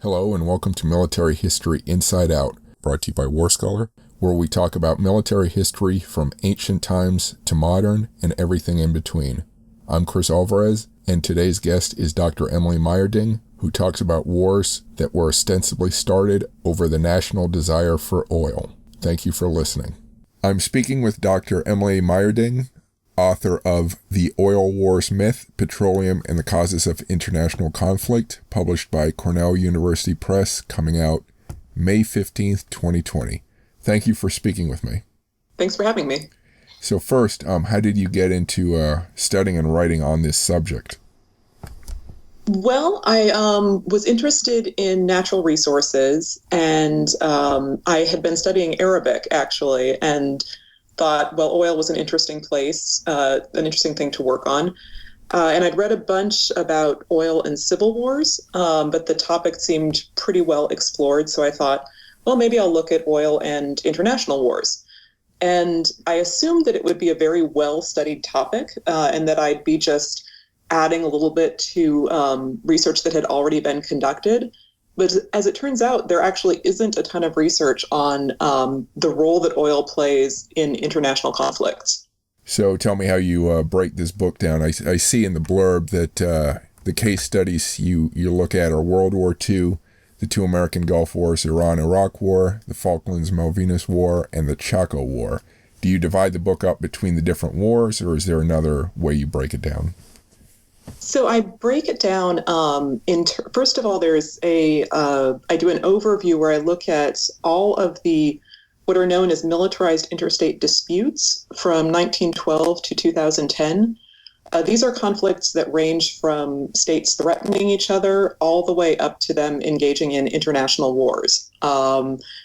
Hello and welcome to Military History Inside Out, brought to you by War Scholar, where we talk about military history from ancient times to modern and everything in between. I'm Chris Alvarez, and today's guest is Dr. Emily Meierding, who talks about wars that were ostensibly started over the national desire for oil. Thank you for listening. I'm speaking with Dr. Emily Meierding, author of The Oil Wars Myth, Petroleum and the Causes of International Conflict, published by Cornell University Press, coming out May 15th, 2020. Thank you for speaking with me. Thanks for having me. So first, how did you get into studying and writing on this subject? Well, I was interested in natural resources, and I had been studying Arabic, actually, and thought, well, oil was an interesting place, an interesting thing to work on. And I'd read a bunch about oil and civil wars, but the topic seemed pretty well explored. So I thought, well, maybe I'll look at oil and international wars. And I assumed that it would be a very well-studied topic, and that I'd be just adding a little bit to research that had already been conducted. But as it turns out, there actually isn't a ton of research on the role that oil plays in international conflicts. So tell me how you break this book down. I see in the blurb that the case studies you look at are World War II, the two American Gulf Wars, Iran-Iraq War, the Falklands-Malvinas War, and the Chaco War. Do you divide the book up between the different wars, or is there another way you break it down? So I break it down first of all, there's I do an overview where I look at all of the what are known as militarized interstate disputes from 1912 to 2010. These are conflicts that range from states threatening each other all the way up to them engaging in international wars.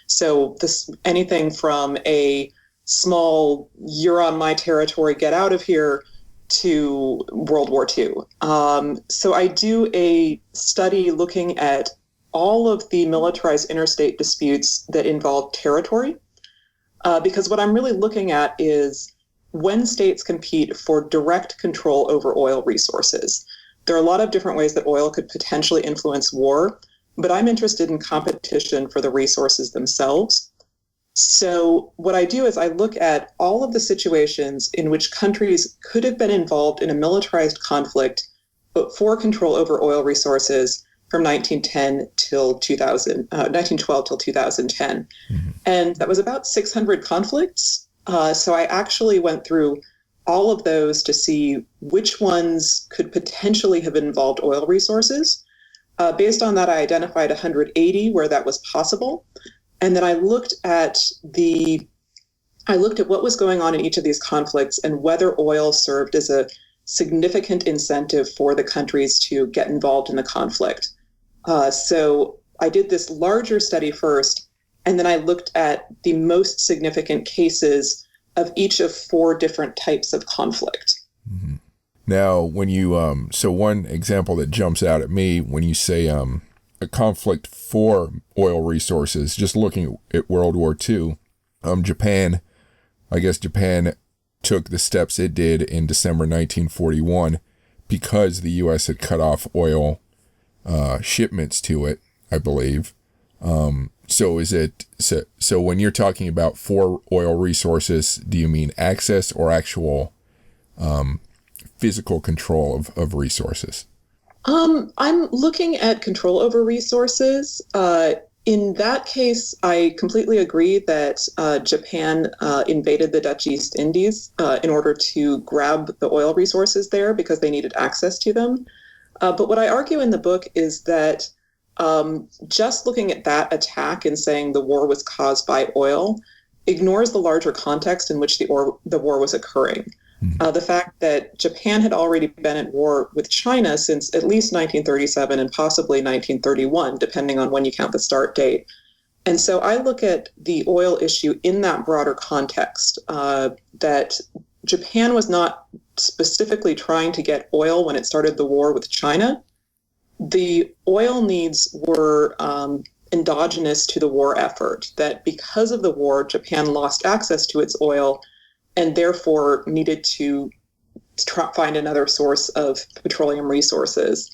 So anything from a small, you're on my territory, get out of here, to World War II. So I do a study looking at all of the militarized interstate disputes that involve territory, because what I'm really looking at is when states compete for direct control over oil resources. There are a lot of different ways that oil could potentially influence war, but I'm interested in competition for the resources themselves. So what I do is I look at all of the situations in which countries could have been involved in a militarized conflict, but for control over oil resources from 1912 till 2010. Mm-hmm. And that was about 600 conflicts. So I actually went through all of those to see which ones could potentially have involved oil resources. Based on that, I identified 180 where that was possible. And then I looked at what was going on in each of these conflicts and whether oil served as a significant incentive for the countries to get involved in the conflict. So I did this larger study first, and then I looked at the most significant cases of each of 4 different types of conflict. Mm-hmm. Now, when you so one example that jumps out at me when you say a conflict for oil resources, just looking at World War II, Japan took the steps it did in December 1941 because the U.S. had cut off oil shipments to it, I believe. So when you're talking about for oil resources, do you mean access or actual physical control of resources? I'm looking at control over resources. In that case, I completely agree that Japan invaded the Dutch East Indies in order to grab the oil resources there because they needed access to them. But what I argue in the book is that just looking at that attack and saying the war was caused by oil ignores the larger context in which the war was occurring. The fact that Japan had already been at war with China since at least 1937 and possibly 1931, depending on when you count the start date. And so I look at the oil issue in that broader context, that Japan was not specifically trying to get oil when it started the war with China. The oil needs were endogenous to the war effort, that because of the war, Japan lost access to its oil and therefore needed to find another source of petroleum resources.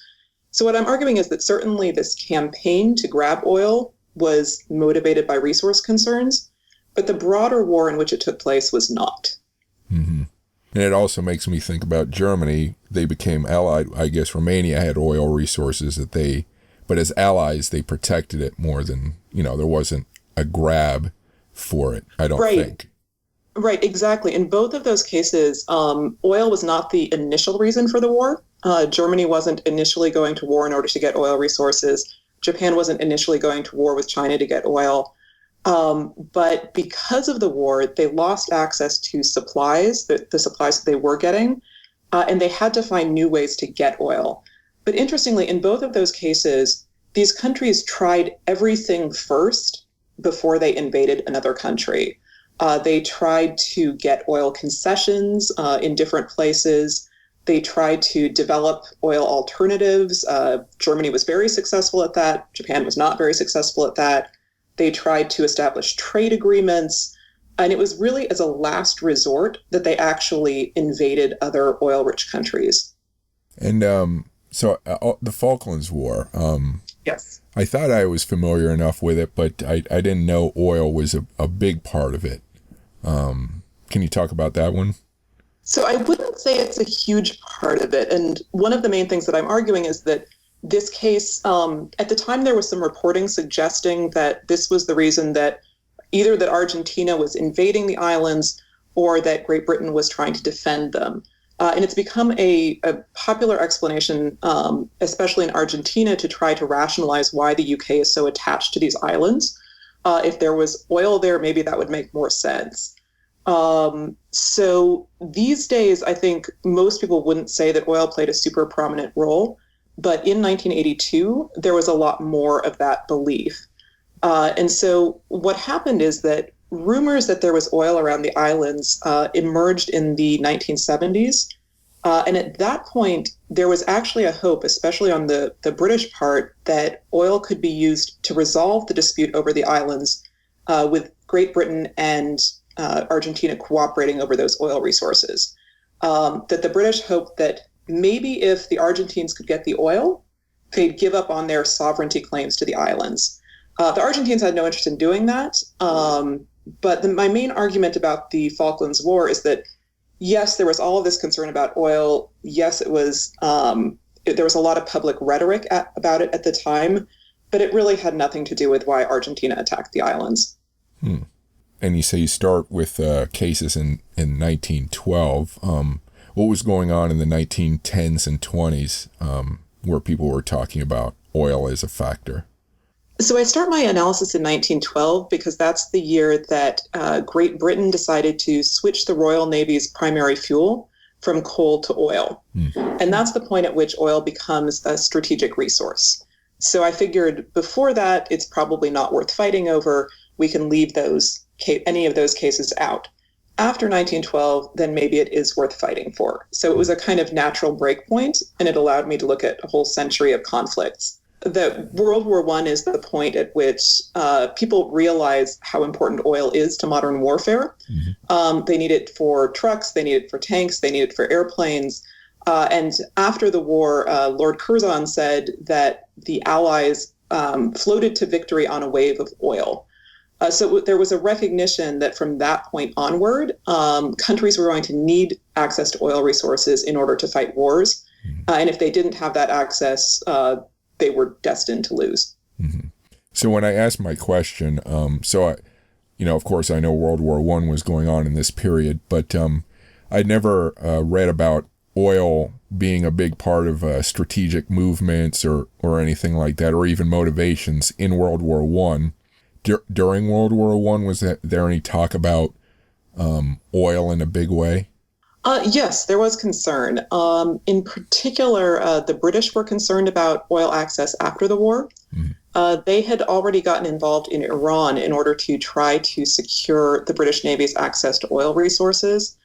So what I'm arguing is that certainly this campaign to grab oil was motivated by resource concerns, but the broader war in which it took place was not. Mm-hmm. And it also makes me think about Germany. They became allied. I guess Romania had oil resources but as allies, they protected it more than, there wasn't a grab for it, I don't think. Right, exactly. In both of those cases, oil was not the initial reason for the war. Germany wasn't initially going to war in order to get oil resources. Japan wasn't initially going to war with China to get oil. But because of the war, they lost access to supplies, the supplies that they were getting, and they had to find new ways to get oil. But interestingly, in both of those cases, these countries tried everything first before they invaded another country. They tried to get oil concessions in different places. They tried to develop oil alternatives. Germany was very successful at that. Japan was not very successful at that. They tried to establish trade agreements. And it was really as a last resort that they actually invaded other oil-rich countries. And so the Falklands War. Yes. I thought I was familiar enough with it, but I didn't know oil was a big part of it. Can you talk about that one? So I wouldn't say it's a huge part of it. And one of the main things that I'm arguing is that this case, at the time there was some reporting suggesting that this was the reason that either that Argentina was invading the islands or that Great Britain was trying to defend them. And it's become a popular explanation, especially in Argentina, to try to rationalize why the UK is so attached to these islands. If there was oil there, maybe that would make more sense. So these days, I think most people wouldn't say that oil played a super prominent role. But in 1982, there was a lot more of that belief. And so what happened is that rumors that there was oil around the islands emerged in the 1970s. And at that point, there was actually a hope, especially on the British part, that oil could be used to resolve the dispute over the islands with Great Britain and Argentina cooperating over those oil resources. That the British hoped that maybe if the Argentines could get the oil, they'd give up on their sovereignty claims to the islands. The Argentines had no interest in doing that. But my main argument about the Falklands War is that, yes, there was all of this concern about oil. Yes, it was. There was a lot of public rhetoric about it at the time, but it really had nothing to do with why Argentina attacked the islands. And you say you start with cases in 1912. What was going on in the 1910s and 20s where people were talking about oil as a factor? So I start my analysis in 1912 because that's the year that Great Britain decided to switch the Royal Navy's primary fuel from coal to oil. And that's the point at which oil becomes a strategic resource. So I figured before that, it's probably not worth fighting over. We can leave any of those cases out. After 1912, then maybe it is worth fighting for. So it was a kind of natural breakpoint, and it allowed me to look at a whole century of conflicts. The World War I is the point at which people realize how important oil is to modern warfare. They need it for trucks, they need it for tanks, they need it for airplanes. And after the war, Lord Curzon said that the Allies floated to victory on a wave of oil. So there was a recognition that from that point onward, countries were going to need access to oil resources in order to fight wars. And if they didn't have that access, they were destined to lose. So when I asked my question, of course, I know World War I was going on in this period, but I'd never read about oil being a big part of strategic movements or anything like that, or even motivations in World War I. During World War I, was there any talk about oil in a big way? Yes, there was concern. In particular, the British were concerned about oil access after the war. They had already gotten involved in Iran in order to try to secure the British Navy's access to oil resources.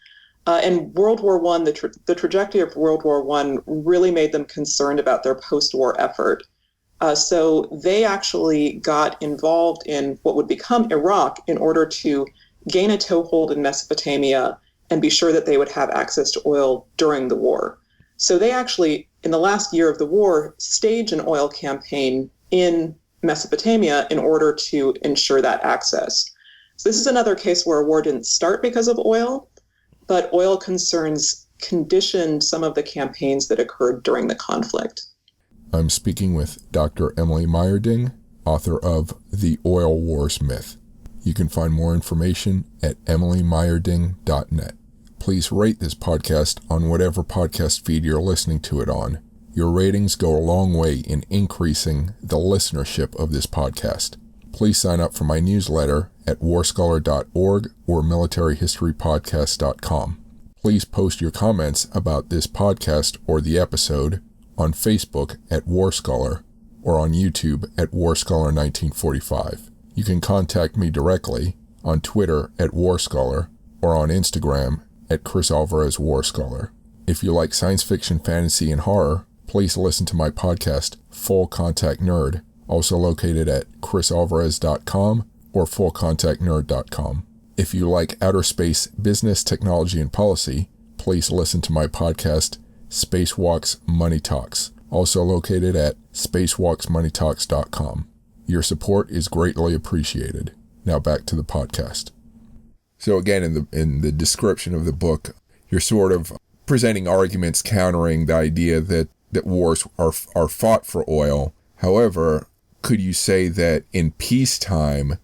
And World War I, the trajectory of World War I really made them concerned about their post-war effort. So they actually got involved in what would become Iraq in order to gain a toehold in Mesopotamia and be sure that they would have access to oil during the war. So they actually, in the last year of the war, staged an oil campaign in Mesopotamia in order to ensure that access. So this is another case where a war didn't start because of oil, but oil concerns conditioned some of the campaigns that occurred during the conflict. I'm speaking with Dr. Emily Meierding, author of The Oil Wars Myth. You can find more information at emilymeierding.net. Please rate this podcast on whatever podcast feed you're listening to it on. Your ratings go a long way in increasing the listenership of this podcast. Please sign up for my newsletter at warscholar.org or militaryhistorypodcast.com. Please post your comments about this podcast or the episode on Facebook at Warscholar or on YouTube at Warscholar1945. You can contact me directly on Twitter at Warscholar or on Instagram at Chris Alvarez Warscholar. If you like science fiction, fantasy, and horror, please listen to my podcast, Full Contact Nerd, also located at chrisalvarez.com or fullcontactnerd.com. If you like outer space business, technology, and policy, please listen to my podcast, Spacewalks Money Talks, also located at spacewalksmoneytalks.com. Your support is greatly appreciated. Now back to the podcast. So again, in the description of the book, you're sort of presenting arguments countering the idea that wars are fought for oil. However, could you say that in peacetime,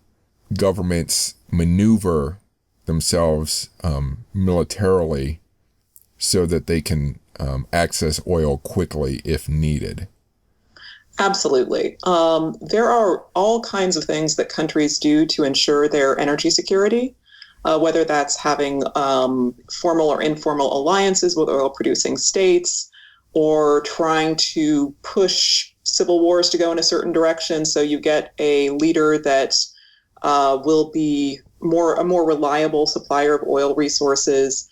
governments maneuver themselves militarily so that they can access oil quickly if needed? Absolutely. There are all kinds of things that countries do to ensure their energy security, whether that's having formal or informal alliances with oil-producing states, or trying to push civil wars to go in a certain direction so you get a leader that will be a more reliable supplier of oil resources.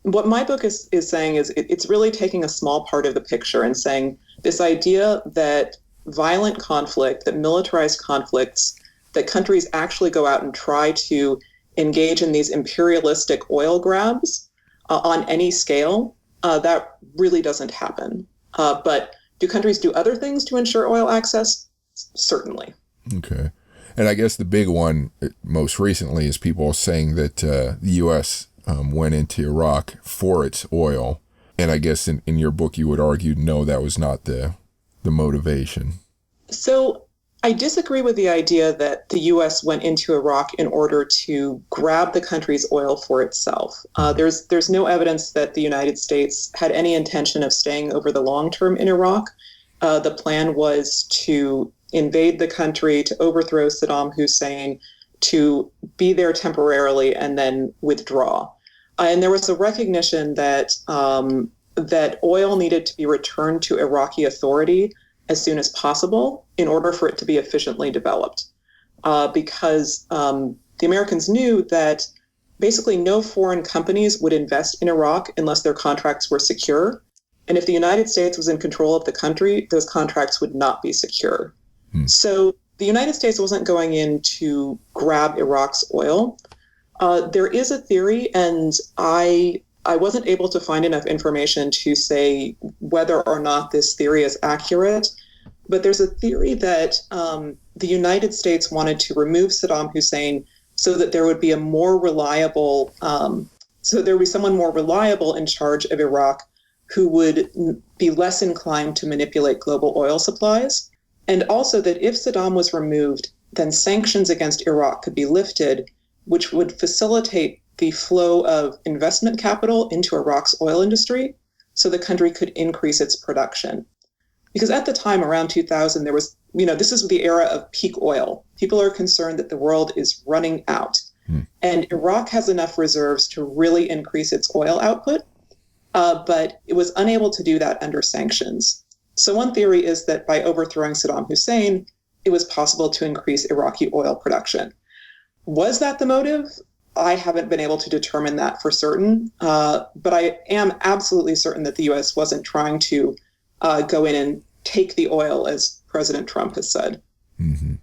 What my book is saying is it's really taking a small part of the picture and saying this idea that violent conflict, that militarized conflicts, that countries actually go out and try to engage in these imperialistic oil grabs on any scale, that really doesn't happen. But do countries do other things to ensure oil access? Certainly. Okay. And I guess the big one most recently is people saying that the U.S. Went into Iraq for its oil. And I guess in your book you would argue, no, that was not the motivation. So I disagree with the idea that the U.S. went into Iraq in order to grab the country's oil for itself. There's no evidence that the United States had any intention of staying over the long term in Iraq. The plan was to invade the country, to overthrow Saddam Hussein, to be there temporarily and then withdraw. And there was a recognition that that oil needed to be returned to Iraqi authority as soon as possible in order for it to be efficiently developed. Because the Americans knew that basically no foreign companies would invest in Iraq unless their contracts were secure. And if the United States was in control of the country, those contracts would not be secure. So the United States wasn't going in to grab Iraq's oil. There is a theory, and I wasn't able to find enough information to say whether or not this theory is accurate, but there's a theory that the United States wanted to remove Saddam Hussein so that there would be someone more reliable in charge of Iraq who would be less inclined to manipulate global oil supplies. And also that if Saddam was removed, then sanctions against Iraq could be lifted, which would facilitate the flow of investment capital into Iraq's oil industry so the country could increase its production. Because at the time, around 2000, there was, this is the era of peak oil. People are concerned that the world is running out. And Iraq has enough reserves to really increase its oil output, but it was unable to do that under sanctions. So one theory is that by overthrowing Saddam Hussein, it was possible to increase Iraqi oil production. Was that the motive? I haven't been able to determine that for certain, but I am absolutely certain that the U.S. wasn't trying to go in and take the oil, as President Trump has said. Mm-hmm.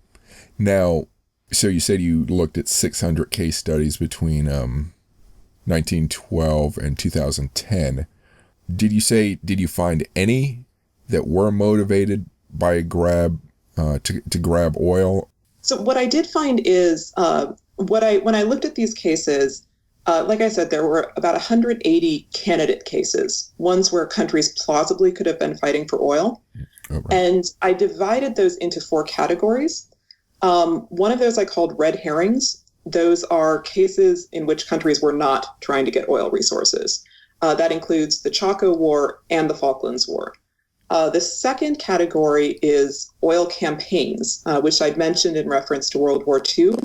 Now, so you said you looked at 600 case studies between 1912 and 2010. Did you find any that were motivated by a grab to grab oil? So what I did find is when I looked at these cases, like I said, there were about 180 candidate cases, ones where countries plausibly could have been fighting for oil. Oh, right. And I divided those into 4 categories. One of those I called red herrings. Those are cases in which countries were not trying to get oil resources. That includes the Chaco War and the Falklands War. The second category is oil campaigns, which I'd mentioned in reference to World War II.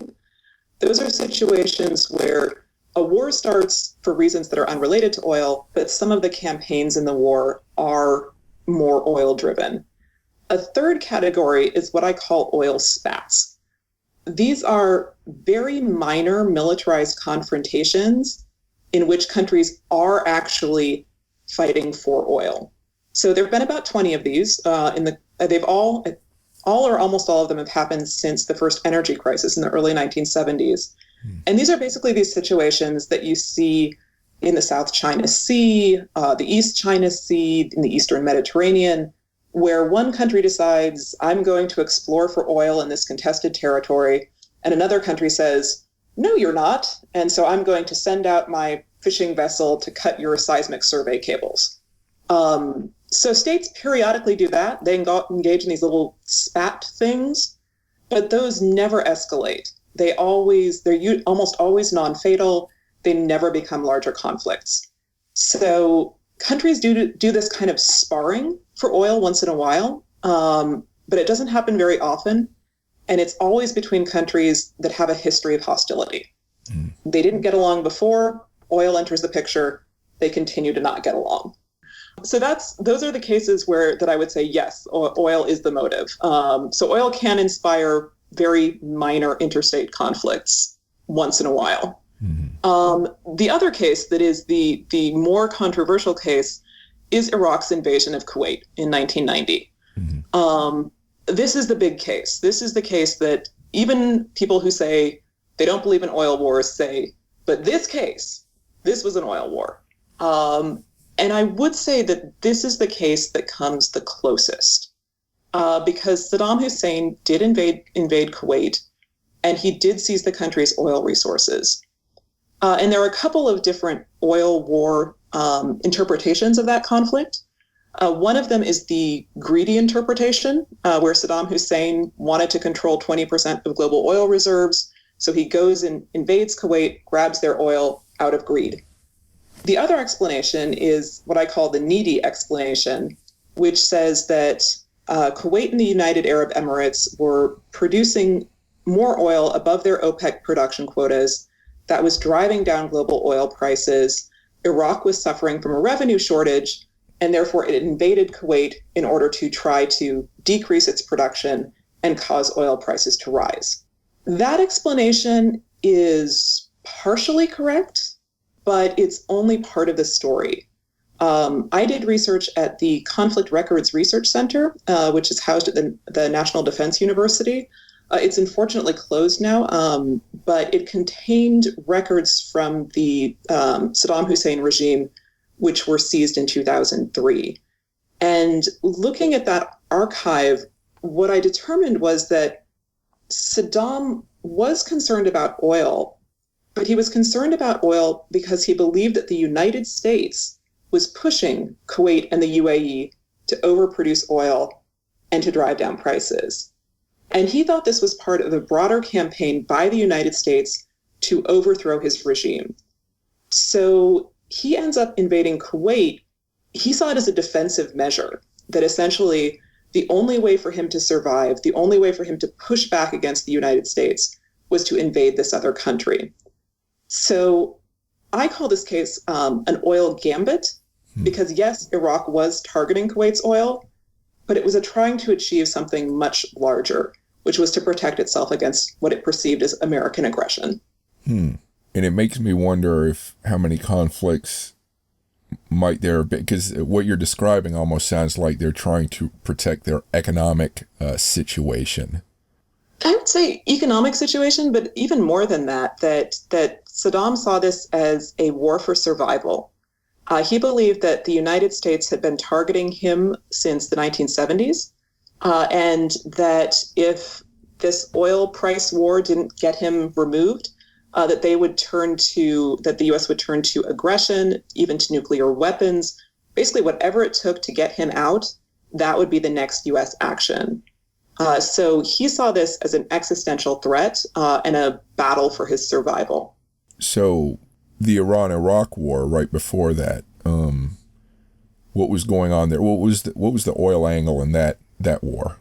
Those are situations where a war starts for reasons that are unrelated to oil, but some of the campaigns in the war are more oil-driven. A third category is what I call oil spats. These are very minor militarized confrontations in which countries are actually fighting for oil. So there have been about 20 of these. They've all or almost all of them have happened since the first energy crisis in the early 1970s. And these are basically these situations that you see in the South China Sea, the East China Sea, in the Eastern Mediterranean, where one country decides, I'm going to explore for oil in this contested territory, and another country says, no, you're not, and so I'm going to send out my fishing vessel to cut your seismic survey cables. So states periodically do that. They engage in these little spat things, but those never escalate. They're almost always non-fatal. They never become larger conflicts. So countries do this kind of sparring for oil once in a while, but it doesn't happen very often. And it's always between countries that have a history of hostility. They didn't get along before, oil enters the picture, they continue to not get along. So those are the cases that I would say, yes, oil is the motive. So oil can inspire very minor interstate conflicts once in a while. The other case that is the more controversial case is Iraq's invasion of Kuwait in 1990. This is the big case. This is the case that even people who say they don't believe in oil wars say, but this was an oil war. And I would say that this is the case that comes the closest, because Saddam Hussein did invade Kuwait, and he did seize the country's oil resources. And there are a couple of different oil war interpretations of that conflict. One of them is the greedy interpretation, where Saddam Hussein wanted to control 20% of global oil reserves, so he goes and invades Kuwait, grabs their oil out of greed. The other explanation is what I call the needy explanation, which says that Kuwait and the United Arab Emirates were producing more oil above their OPEC production quotas. That was driving down global oil prices. Iraq was suffering from a revenue shortage, and therefore it invaded Kuwait in order to try to decrease its production and cause oil prices to rise. That explanation is partially correct, but it's only part of the story. I did research at the Conflict Records Research Center, which is housed at the National Defense University. It's unfortunately closed now, but it contained records from the Saddam Hussein regime, which were seized in 2003. And looking at that archive, what I determined was that Saddam was concerned about oil, but he was concerned about oil because he believed that the United States was pushing Kuwait and the UAE to overproduce oil and to drive down prices. And he thought this was part of a broader campaign by the United States to overthrow his regime. So he ends up invading Kuwait. He saw it as a defensive measure, that essentially the only way for him to survive, the only way for him to push back against the United States was to invade this other country. So I call this case an oil gambit, because yes, Iraq was targeting Kuwait's oil, but it was trying to achieve something much larger, which was to protect itself against what it perceived as American aggression. And it makes me wonder how many conflicts might there be, because what you're describing almost sounds like they're trying to protect their economic situation. I would say economic situation, but even more than that Saddam saw this as a war for survival. He believed that the United States had been targeting him since the 1970s, and that if this oil price war didn't get him removed, that the U.S. would turn to aggression, even to nuclear weapons. Basically, whatever it took to get him out, that would be the next U.S. action. So he saw this as an existential threat and a battle for his survival. So the Iran-Iraq war right before that, what was going on there? What was the oil angle in that war?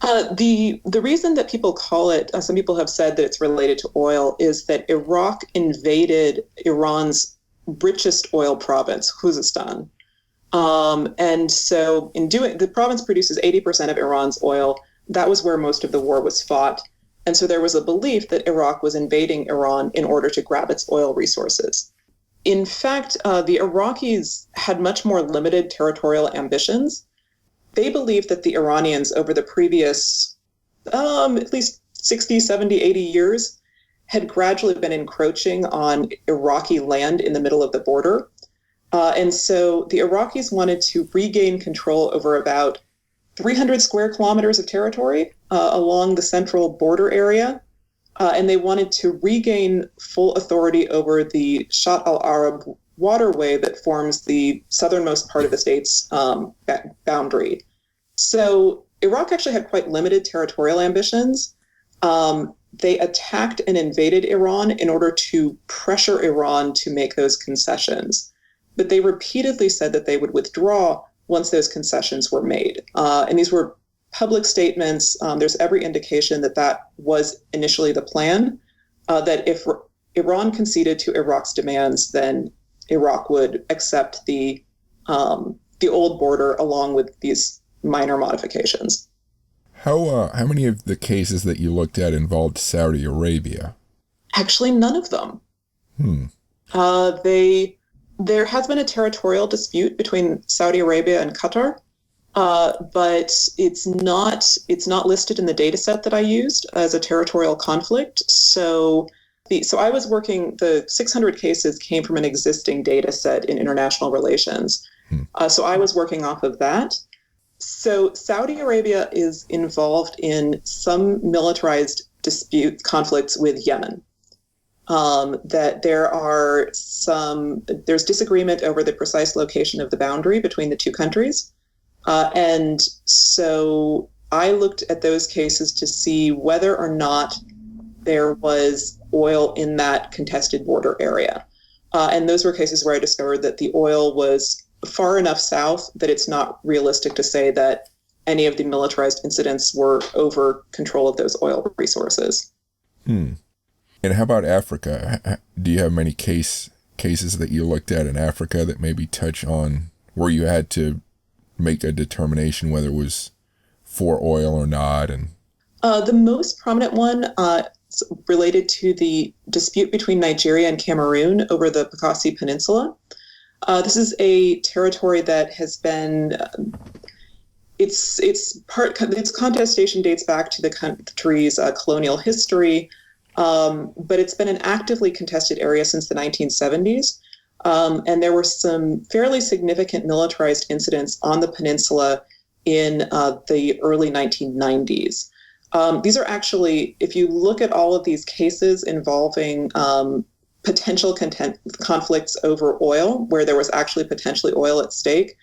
The reason that people call it, some people have said that it's related to oil, is that Iraq invaded Iran's richest oil province, Khuzestan. And so the province produces 80% of Iran's oil. That was where most of the war was fought. And so there was a belief that Iraq was invading Iran in order to grab its oil resources. In fact, the Iraqis had much more limited territorial ambitions. They believed that the Iranians over the previous at least 60, 70, 80 years had gradually been encroaching on Iraqi land in the middle of the border. And so the Iraqis wanted to regain control over about 300 square kilometers of territory along the central border area. And they wanted to regain full authority over the Shatt al-Arab waterway that forms the southernmost part of the state's boundary. So Iraq actually had quite limited territorial ambitions. They attacked and invaded Iran in order to pressure Iran to make those concessions. But they repeatedly said that they would withdraw once those concessions were made. And these were public statements. There's every indication that that was initially the plan, that if Iran conceded to Iraq's demands, then Iraq would accept the old border along with these minor modifications. How many of the cases that you looked at involved Saudi Arabia? Actually, none of them. There has been a territorial dispute between Saudi Arabia and Qatar, but it's not listed in the data set that I used as a territorial conflict. So I was working, the 600 cases came from an existing data set in international relations. So I was working off of that. So Saudi Arabia is involved in some militarized conflicts with Yemen. That there's disagreement over the precise location of the boundary between the two countries. And so I looked at those cases to see whether or not there was oil in that contested border area. And those were cases where I discovered that the oil was far enough south that it's not realistic to say that any of the militarized incidents were over control of those oil resources. And how about Africa? Do you have many cases that you looked at in Africa that maybe touch on where you had to make a determination whether it was for oil or not? And the most prominent one related to the dispute between Nigeria and Cameroon over the Bakassi Peninsula. This is a territory that has been its contestation dates back to the country's colonial history. But it's been an actively contested area since the 1970s. And there were some fairly significant militarized incidents on the peninsula in the early 1990s. These are actually, if you look at all of these cases involving potential conflicts over oil, where there was actually potentially oil at stake,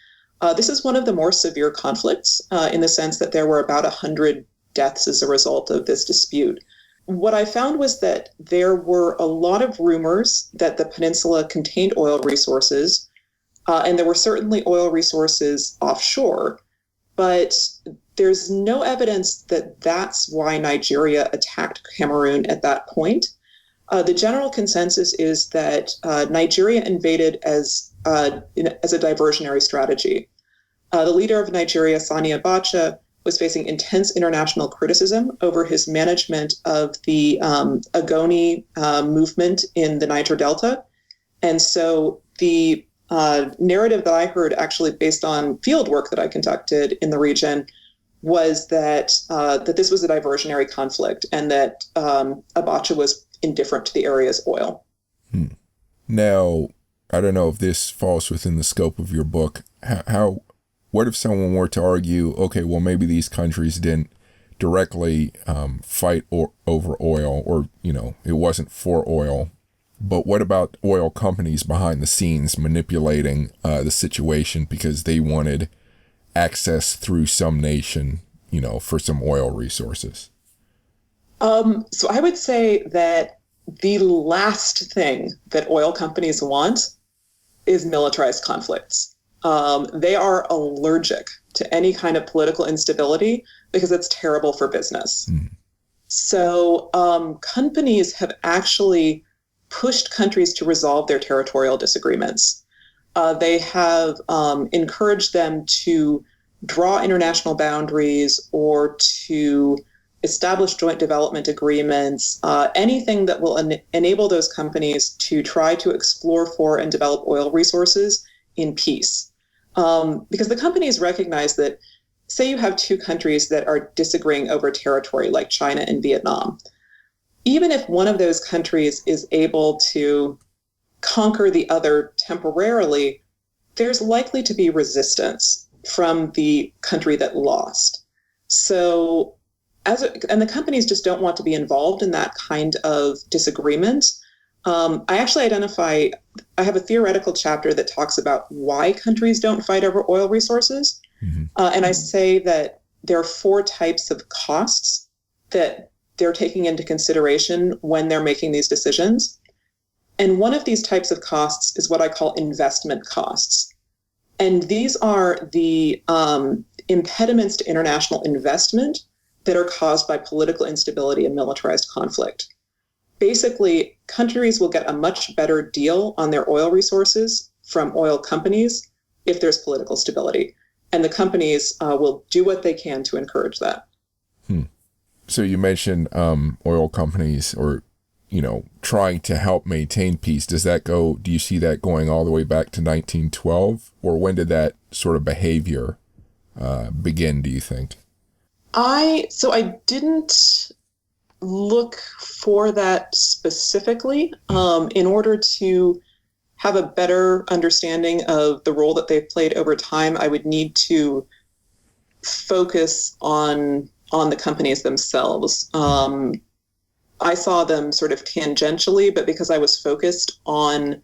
this is one of the more severe conflicts in the sense that there were about 100 deaths as a result of this dispute. What I found was that there were a lot of rumors that the peninsula contained oil resources, and there were certainly oil resources offshore, but there's no evidence that that's why Nigeria attacked Cameroon at that point. The general consensus is that Nigeria invaded as a diversionary strategy. The leader of Nigeria, Sani Abacha, was facing intense international criticism over his management of the Agoni movement in the Niger Delta. And so the narrative that I heard, actually based on field work that I conducted in the region, was that this was a diversionary conflict and that Abacha was indifferent to the area's oil. Now, I don't know if this falls within the scope of your book. What if someone were to argue, okay, well, maybe these countries didn't directly fight over oil, or, it wasn't for oil, but what about oil companies behind the scenes manipulating the situation because they wanted access through some nation, for some oil resources? So I would say that the last thing that oil companies want is militarized conflicts. They are allergic to any kind of political instability because it's terrible for business. Mm. So companies have actually pushed countries to resolve their territorial disagreements. They have encouraged them to draw international boundaries or to establish joint development agreements, anything that will enable those companies to try to explore for and develop oil resources in peace. Because the companies recognize that, say you have two countries that are disagreeing over territory, like China and Vietnam, even if one of those countries is able to conquer the other temporarily, there's likely to be resistance from the country that lost. So, and the companies just don't want to be involved in that kind of disagreement. I actually I have a theoretical chapter that talks about why countries don't fight over oil resources. Mm-hmm. And I say that there are 4 types of costs that they're taking into consideration when they're making these decisions. And one of these types of costs is what I call investment costs. And these are the impediments to international investment that are caused by political instability and militarized conflict. Basically, countries will get a much better deal on their oil resources from oil companies if there's political stability. And the companies will do what they can to encourage that. So you mentioned oil companies or, trying to help maintain peace. Do you see that going all the way back to 1912? Or when did that sort of behavior begin, do you think? I didn't look for that specifically. In order to have a better understanding of the role that they've played over time, I would need to focus on the companies themselves. I saw them sort of tangentially, but because I was focused on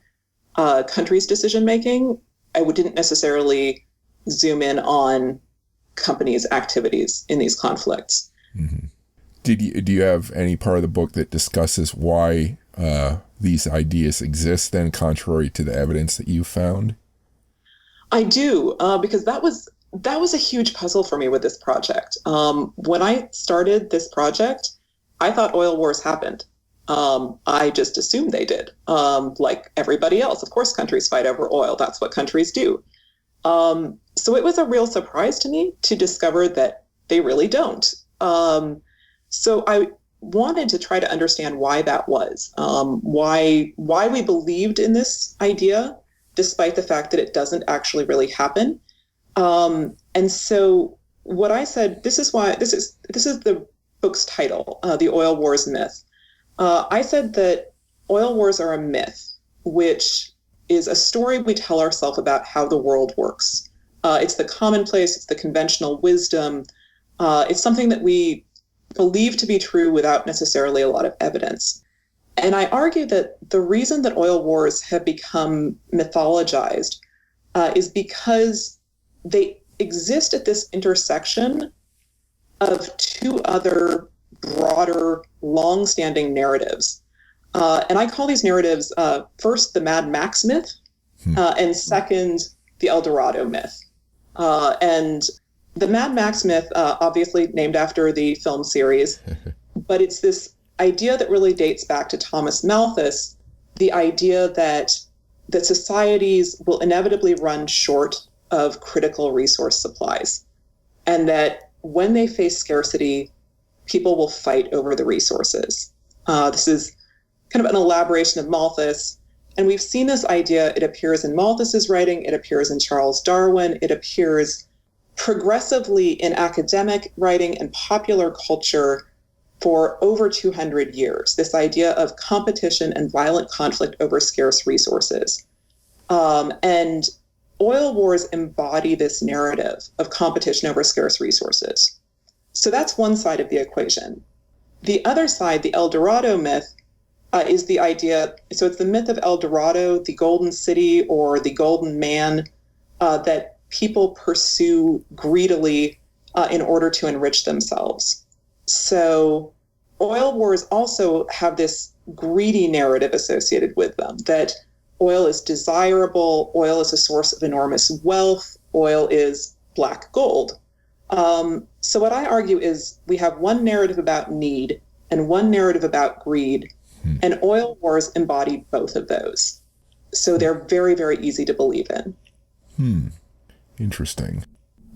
countries' decision-making, I didn't necessarily zoom in on companies' activities in these conflicts. Mm-hmm. Do you have any part of the book that discusses why these ideas exist then, contrary to the evidence that you found? I do, because that was a huge puzzle for me with this project. When I started this project, I thought oil wars happened. I just assumed they did. Like everybody else, of course, countries fight over oil. That's what countries do. So it was a real surprise to me to discover that they really don't. So I wanted to try to understand why that was, why we believed in this idea, despite the fact that it doesn't actually really happen. And so what I said, this is the book's title, The Oil Wars Myth. I said that oil wars are a myth, which is a story we tell ourselves about how the world works. It's the commonplace, it's the conventional wisdom. It's something that we believe to be true without necessarily a lot of evidence. And I argue that the reason that oil wars have become mythologized is because they exist at this intersection of 2 other broader, long-standing narratives. And I call these narratives, first, the Mad Max myth, and second, the El Dorado myth. And the Mad Max myth, obviously named after the film series, but it's this idea that really dates back to Thomas Malthus, the idea that societies will inevitably run short of critical resource supplies, and that when they face scarcity, people will fight over the resources. This is kind of an elaboration of Malthus, and we've seen this idea. It appears in Malthus's writing, it appears in Charles Darwin, it appears progressively in academic writing and popular culture for over 200 years, this idea of competition and violent conflict over scarce resources. And oil wars embody this narrative of competition over scarce resources. So that's one side of the equation. The other side, the El Dorado myth, is the idea, so it's the myth of El Dorado, the golden city or the golden man that people pursue greedily in order to enrich themselves. So oil wars also have this greedy narrative associated with them, that oil is desirable, oil is a source of enormous wealth, oil is black gold. So what I argue is we have one narrative about need and one narrative about greed, and oil wars embody both of those. So they're very, very easy to believe in. Interesting.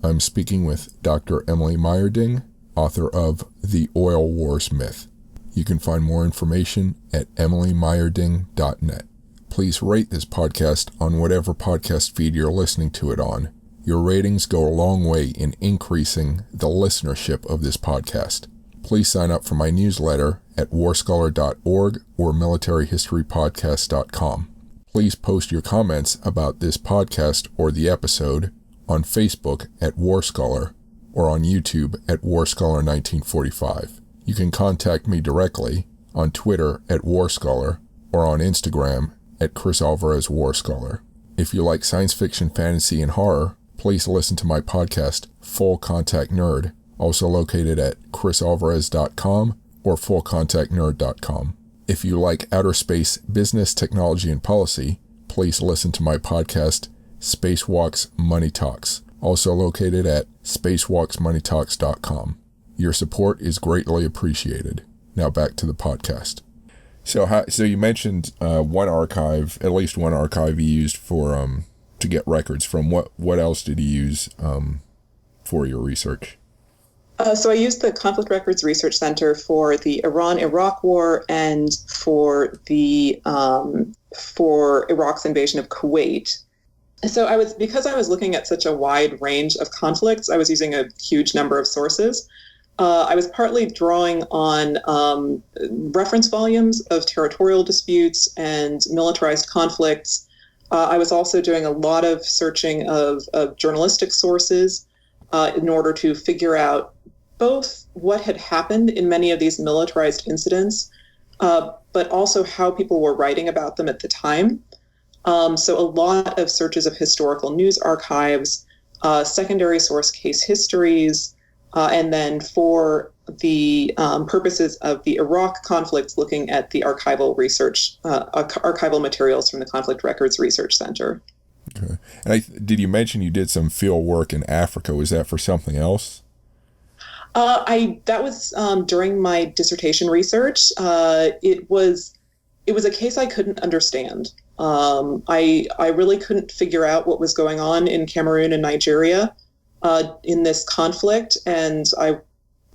I'm speaking with Dr. Emily Meierding, author of The Oil Wars Myth. You can find more information at emilymeierding.net. Please rate this podcast on whatever podcast feed you're listening to it on. Your ratings go a long way in increasing the listenership of this podcast. Please sign up for my newsletter at warscholar.org or militaryhistorypodcast.com. Please post your comments about this podcast or the episode on Facebook at Warscholar or on YouTube at Warscholar1945. You can contact me directly on Twitter at Warscholar or on Instagram at Chris Alvarez Warscholar. If you like science fiction, fantasy, and horror, please listen to my podcast, Full Contact Nerd, also located at chrisalvarez.com or fullcontactnerd.com. If you like outer space business, technology, and policy, please listen to my podcast, Spacewalks Money Talks, also located at spacewalksmoneytalks.com. Your support is greatly appreciated. Now back to the podcast. So you mentioned one archive, at least one archive you used for to get records from. What else did you use for your research? So I used the Conflict Records Research Center for the Iran-Iraq War and for the for Iraq's invasion of Kuwait. So because I was looking at such a wide range of conflicts, I was using a huge number of sources. I was partly drawing on reference volumes of territorial disputes and militarized conflicts. I was also doing a lot of searching of journalistic sources in order to figure out both what had happened in many of these militarized incidents, but also how people were writing about them at the time. So a lot of searches of historical news archives, secondary source case histories, and then for the purposes of the Iraq conflicts, looking at the archival research, archival materials from the Conflict Records Research Center. Okay. And did you mention you did some field work in Africa? Was that for something else? That was during my dissertation research. It was a case I couldn't understand. I really couldn't figure out what was going on in Cameroon and Nigeria in this conflict, and I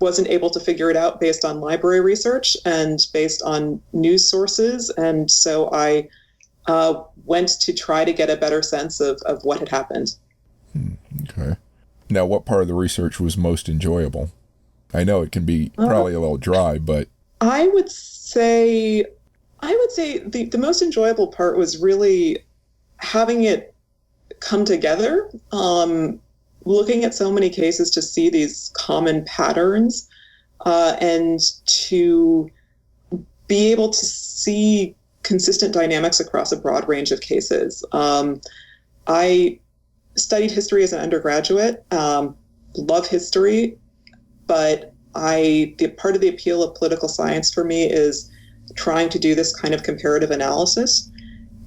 wasn't able to figure it out based on library research and based on news sources, and so I went to try to get a better sense of what had happened. Okay. Now, what part of the research was most enjoyable? I know it can be probably a little dry, but I would say the most enjoyable part was really having it come together, looking at so many cases to see these common patterns, and to be able to see consistent dynamics across a broad range of cases. I studied history as an undergraduate, love history, but the part of the appeal of political science for me is trying to do this kind of comparative analysis,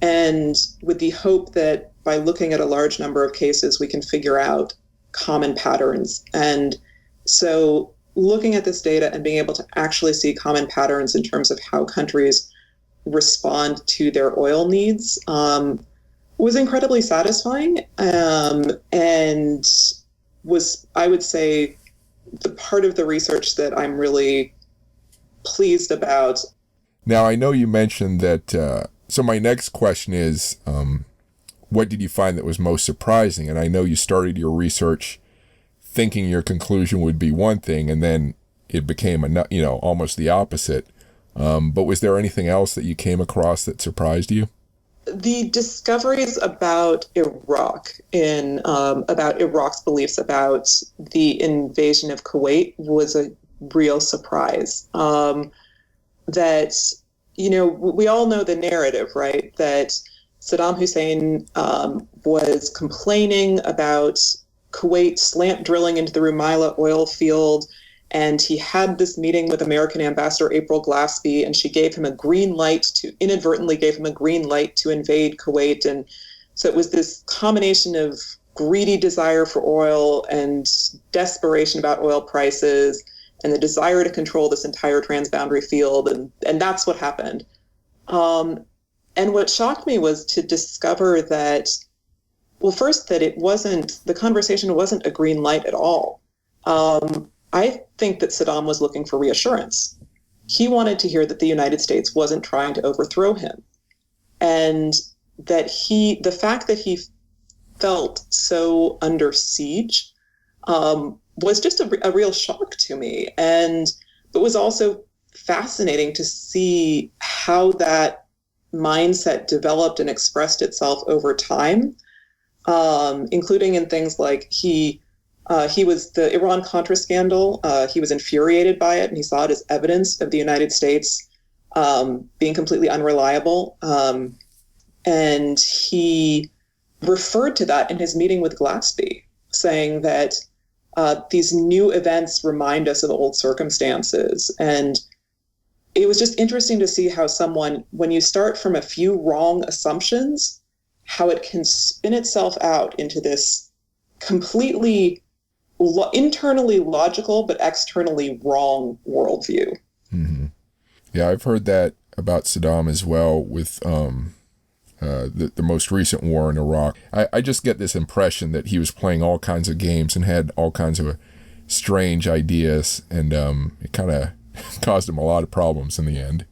and with the hope that by looking at a large number of cases, we can figure out common patterns. And so looking at this data and being able to actually see common patterns in terms of how countries respond to their oil needs was incredibly satisfying, and was, I would say, the part of the research that I'm really pleased about. Now, I know you mentioned that, so my next question is, what did you find that was most surprising? And I know you started your research thinking your conclusion would be one thing, and then it became, almost the opposite. But was there anything else that you came across that surprised you? The discoveries about Iraq about Iraq's beliefs about the invasion of Kuwait was a real surprise. That, we all know the narrative, right? That Saddam Hussein was complaining about Kuwait slant drilling into the Rumaila oil field, and he had this meeting with American Ambassador April Glaspie, and she inadvertently gave him a green light to invade Kuwait. And so it was this combination of greedy desire for oil and desperation about oil prices and the desire to control this entire transboundary field. And that's what happened. And what shocked me was to discover that, well, first, that the conversation wasn't a green light at all. I think that Saddam was looking for reassurance. He wanted to hear that the United States wasn't trying to overthrow him. And that the fact that he felt so under siege was just a real shock to me. And it was also fascinating to see how that mindset developed and expressed itself over time, including in things like he was the Iran-Contra scandal. He was infuriated by it, and he saw it as evidence of the United States being completely unreliable. And he referred to that in his meeting with Glaspie, saying that these new events remind us of old circumstances. And it was just interesting to see how when you start from a few wrong assumptions, how it can spin itself out into this completely internally logical but externally wrong worldview. Mm-hmm. Yeah, I've heard that about Saddam as well with the most recent war in Iraq. I just get this impression that he was playing all kinds of games and had all kinds of strange ideas, and it kind of caused him a lot of problems in the end.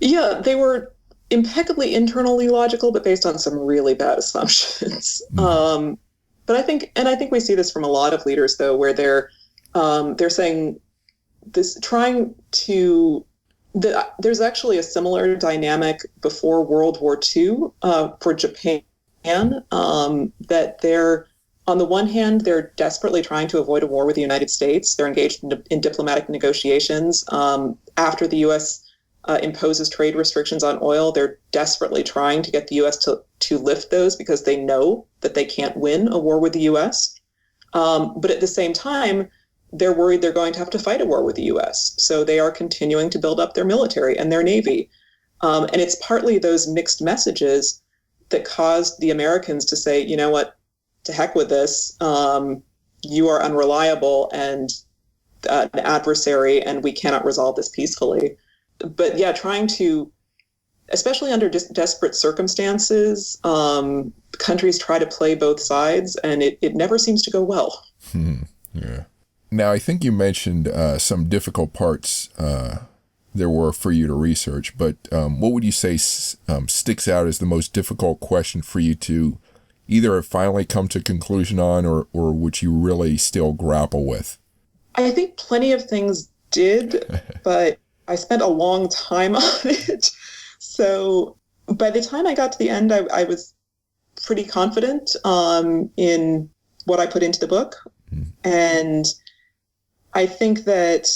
Yeah, they were impeccably internally logical, but based on some really bad assumptions. Mm-hmm. But I think we see this from a lot of leaders, though, where they're saying this, trying to. There's actually a similar dynamic before World War II for Japan, that they're, on the one hand, they're desperately trying to avoid a war with the United States. They're engaged in diplomatic negotiations. After the U.S. Imposes trade restrictions on oil, they're desperately trying to get the U.S. to lift those because they know that they can't win a war with the U.S. But at the same time, they're worried they're going to have to fight a war with the U.S. So they are continuing to build up their military and their Navy. And it's partly those mixed messages that caused the Americans to say, you know what, to heck with this. You are unreliable and an adversary, and we cannot resolve this peacefully. But yeah, trying to, especially under desperate circumstances, countries try to play both sides, and it never seems to go well. Yeah. Now, I think you mentioned some difficult parts there were for you to research, but what would you say sticks out as the most difficult question for you to either have finally come to a conclusion on, or which you really still grapple with? I think plenty of things did, but I spent a long time on it. So by the time I got to the end, I was pretty confident in what I put into the book. And I think that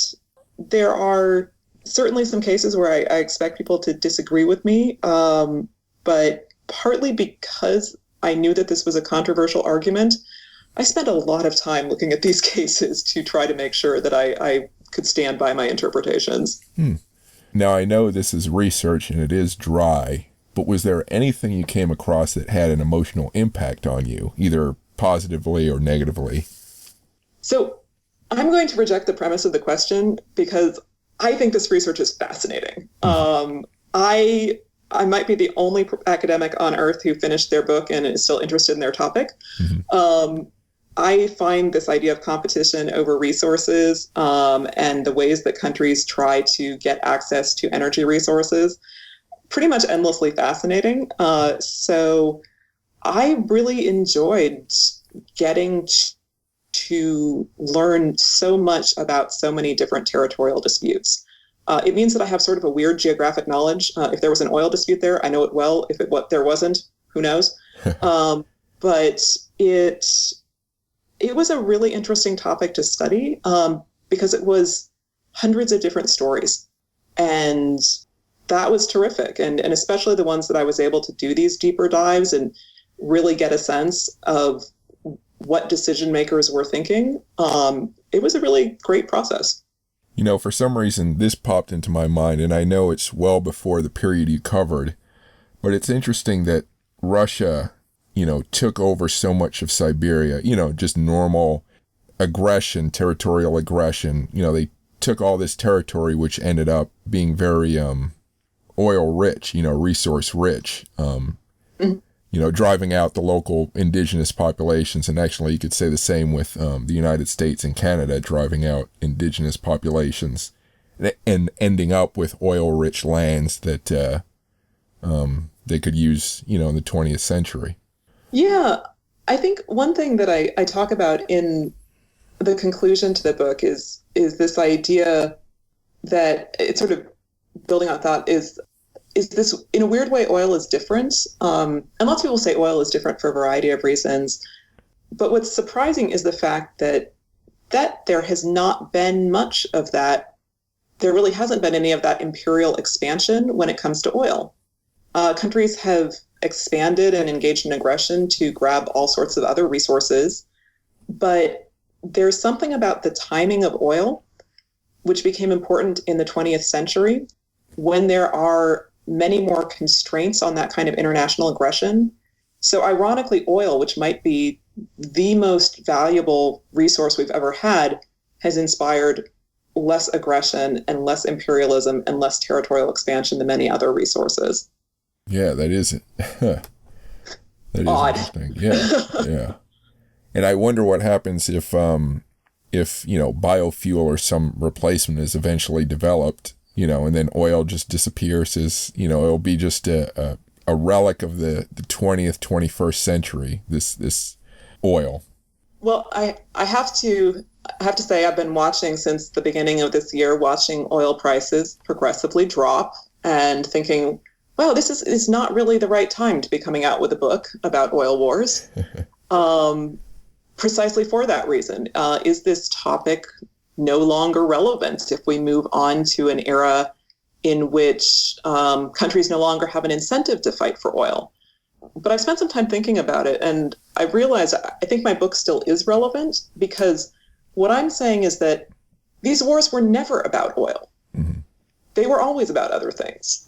there are certainly some cases where I expect people to disagree with me, but partly because I knew that this was a controversial argument, I spent a lot of time looking at these cases to try to make sure that I could stand by my interpretations. Now, I know this is research and it is dry, but was there anything you came across that had an emotional impact on you, either positively or negatively? So I'm going to reject the premise of the question because I think this research is fascinating. I might be the only academic on earth who finished their book and is still interested in their topic. I find this idea of competition over resources and the ways that countries try to get access to energy resources pretty much endlessly fascinating. So I really enjoyed getting to learn so much about so many different territorial disputes. It means that I have sort of a weird geographic knowledge. If there was an oil dispute there, I know it well. If there wasn't, who knows? But it was a really interesting topic to study because it was hundreds of different stories. And that was terrific. And especially the ones that I was able to do these deeper dives and really get a sense of what decision makers were thinking. It was a really great process. You know, for some reason, this popped into my mind, and I know it's well before the period you covered, but it's interesting that Russia, you know, took over so much of Siberia, you know, just normal aggression, territorial aggression. You know, they took all this territory, which ended up being very oil rich, you know, resource rich, you know, driving out the local indigenous populations. And actually, you could say the same with the United States and Canada, driving out indigenous populations and ending up with oil rich lands that they could use, you know, in the 20th century. Yeah, I think one thing that I talk about in the conclusion to the book is this idea that it's sort of building on thought is this, in a weird way, oil is different. And lots of people say oil is different for a variety of reasons. But what's surprising is the fact that there has not been much of that. There really hasn't been any of that imperial expansion when it comes to oil. Countries have expanded and engaged in aggression to grab all sorts of other resources. But there's something about the timing of oil, which became important in the 20th century, when there are many more constraints on that kind of international aggression. So ironically, oil, which might be the most valuable resource we've ever had, has inspired less aggression and less imperialism and less territorial expansion than many other resources. Yeah, that is that is odd. Interesting. Yeah, yeah. And I wonder what happens if you know, biofuel or some replacement is eventually developed, you know, and then oil just disappears as, you know, it'll be just a relic of the 20th, 21st century, this oil. Well, I have to say I've been watching since the beginning of this year, watching oil prices progressively drop and thinking, wow, this is not really the right time to be coming out with a book about oil wars. Precisely for that reason. Is this topic no longer relevant if we move on to an era in which countries no longer have an incentive to fight for oil? But I've spent some time thinking about it, and I realized I think my book still is relevant, because what I'm saying is that these wars were never about oil. Mm-hmm. They were always about other things.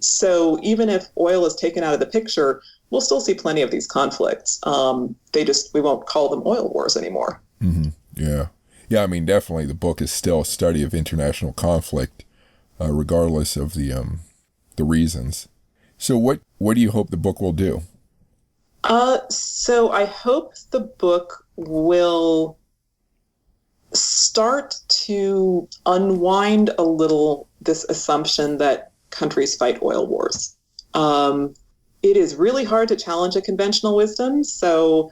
So even if oil is taken out of the picture, we'll still see plenty of these conflicts. We won't call them oil wars anymore. Mm-hmm. Yeah. Yeah, I mean, definitely the book is still a study of international conflict, regardless of the reasons. So what do you hope the book will do? So I hope the book will start to unwind a little this assumption that countries fight oil wars. It is really hard to challenge a conventional wisdom. So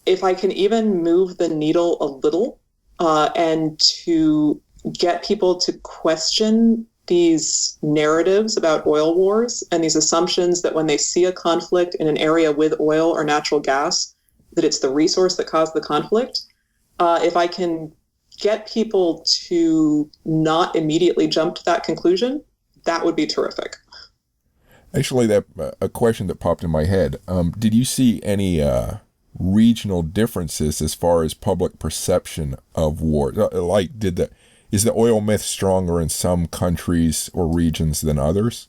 if I can even move the needle a little and to get people to question these narratives about oil wars and these assumptions that when they see a conflict in an area with oil or natural gas, that it's the resource that caused the conflict. If I can get people to not immediately jump to that conclusion, that would be terrific. Actually, a question that popped in my head. Did you see any regional differences as far as public perception of war? Is the oil myth stronger in some countries or regions than others?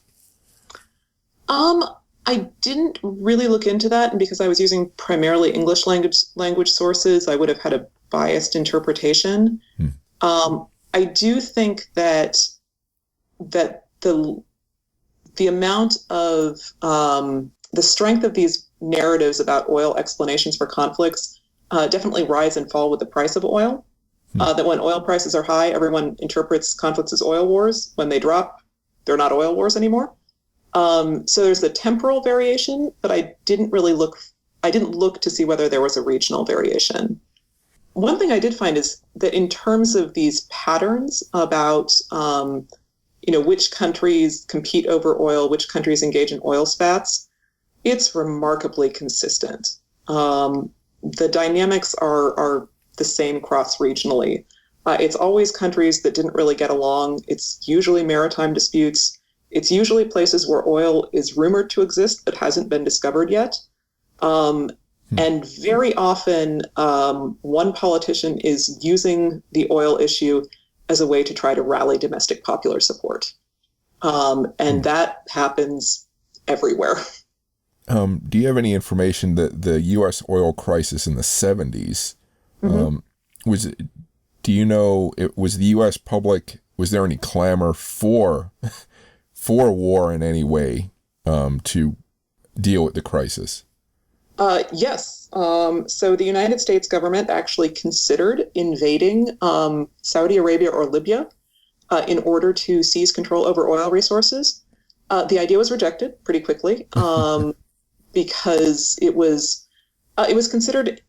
I didn't really look into that, and because I was using primarily English language sources, I would have had a biased interpretation. I do think that the amount of the strength of these narratives about oil explanations for conflicts definitely rise and fall with the price of oil. That when oil prices are high, everyone interprets conflicts as oil wars. When they drop, they're not oil wars anymore. So there's the temporal variation, but I didn't look to see whether there was a regional variation. one thing I did find is that in terms of these patterns about, which countries compete over oil, which countries engage in oil spats, it's remarkably consistent. The dynamics are the same cross-regionally. It's always countries that didn't really get along. It's usually maritime disputes. It's usually places where oil is rumored to exist but hasn't been discovered yet. And very often, one politician is using the oil issue as a way to try to rally domestic popular support. And that happens everywhere. Do you have any information that the U.S. oil crisis in the 70s, was the U.S. public, was there any clamor for war in any way to deal with the crisis? Yes. So the United States government actually considered invading Saudi Arabia or Libya in order to seize control over oil resources. The idea was rejected pretty quickly because it was considered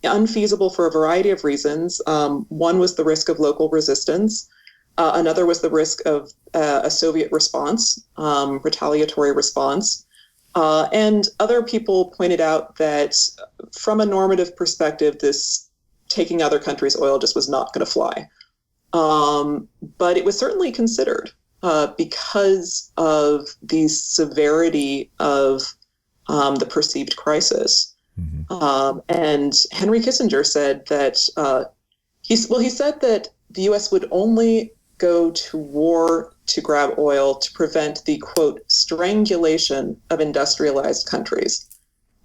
unfeasible for a variety of reasons. One was the risk of local resistance. Another was the risk of a Soviet response, retaliatory response. And other people pointed out that from a normative perspective, this taking other countries' oil just was not going to fly. But it was certainly considered because of the severity of the perceived crisis. And Henry Kissinger said that he said that the U.S. would only go to war to grab oil to prevent the, quote, strangulation of industrialized countries.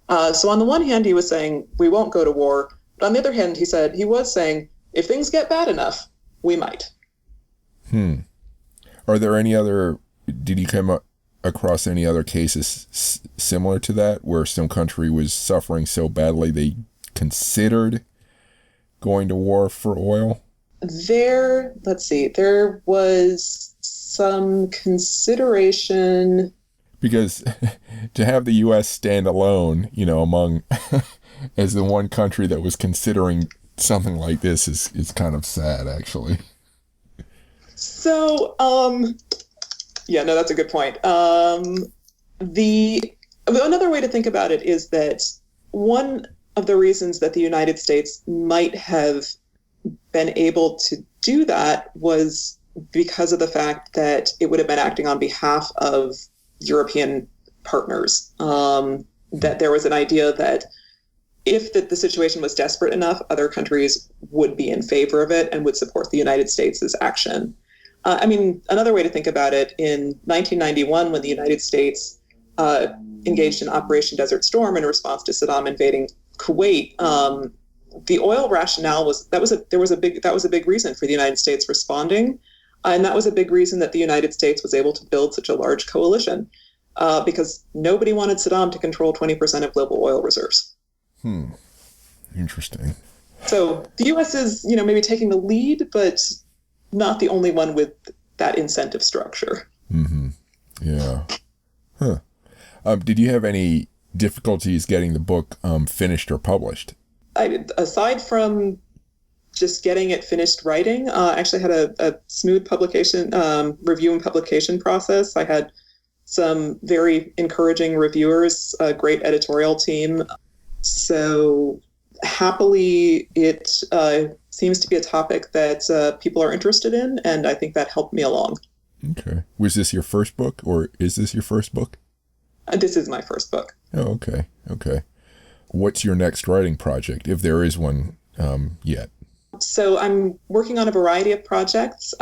So on the one hand, he was saying, we won't go to war. But on the other hand, he was saying, if things get bad enough, we might. Are there did you come across any other cases similar to that, where some country was suffering so badly they considered going to war for oil? There was some consideration. Because to have the U.S. stand alone, among as the one country that was considering something like this is kind of sad, actually. So, that's a good point. Another way to think about it is that one of the reasons that the United States might have been able to do that was because of the fact that it would have been acting on behalf of European partners. That there was an idea that if the situation was desperate enough, other countries would be in favor of it and would support the United States' action. Another way to think about it, in 1991, when the United States engaged in Operation Desert Storm in response to Saddam invading Kuwait, the oil rationale was a big reason for the United States responding, and that was a big reason that the United States was able to build such a large coalition, because nobody wanted Saddam to control 20% of global oil reserves. Interesting. So the U.S. is, maybe taking the lead, but not the only one with that incentive structure. Yeah. Did you have any difficulties getting the book finished or published? Aside from just getting it finished writing, I actually had a smooth publication, review and publication process. I had some very encouraging reviewers, a great editorial team. So happily, it seems to be a topic that people are interested in, and I think that helped me along. Okay. Was this your first book, or is this your first book? This is my first book. Oh, okay. What's your next writing project, if there is one yet? So I'm working on a variety of projects.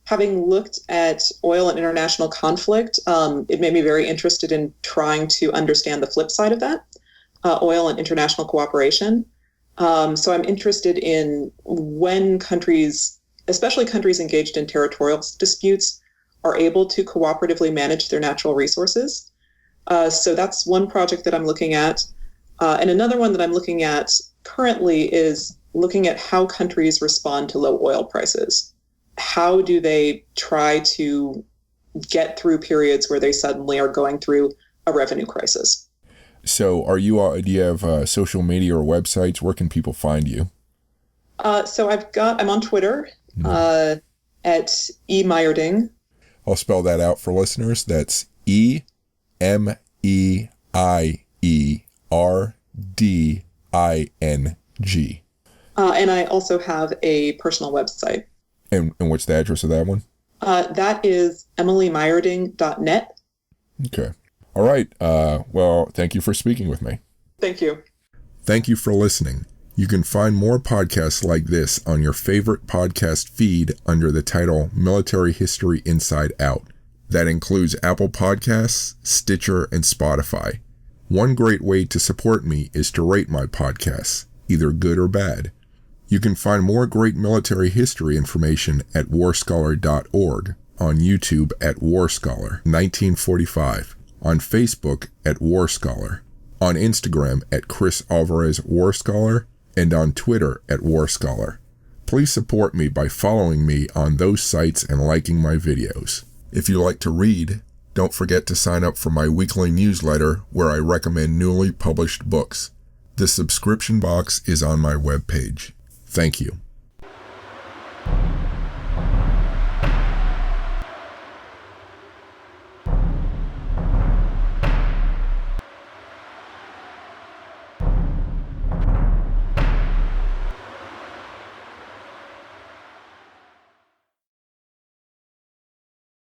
Having looked at oil and international conflict, it made me very interested in trying to understand the flip side of that, oil and international cooperation. So I'm interested in when countries, especially countries engaged in territorial disputes, are able to cooperatively manage their natural resources. So that's one project that I'm looking at. And another one that I'm looking at currently is looking at how countries respond to low oil prices. How do they try to get through periods where they suddenly are going through a revenue crisis? So do you have social media or websites? Where can people find you? So I'm on Twitter at Meierding. I'll spell that out for listeners. That's EMEIERDING. And I also have a personal website. And what's the address of that one? That is emilymeierding.net. Okay. All right. Well, thank you for speaking with me. Thank you. Thank you for listening. You can find more podcasts like this on your favorite podcast feed under the title Military History Inside Out. That includes Apple Podcasts, Stitcher, and Spotify. One great way to support me is to rate my podcasts, either good or bad. You can find more great military history information at warscholar.org, on YouTube at Warscholar 1945, on Facebook at Warscholar, on Instagram at Chris Alvarez Warscholar, and on Twitter at Warscholar. Please support me by following me on those sites and liking my videos. If you like to read, don't forget to sign up for my weekly newsletter where I recommend newly published books. The subscription box is on my webpage. Thank you.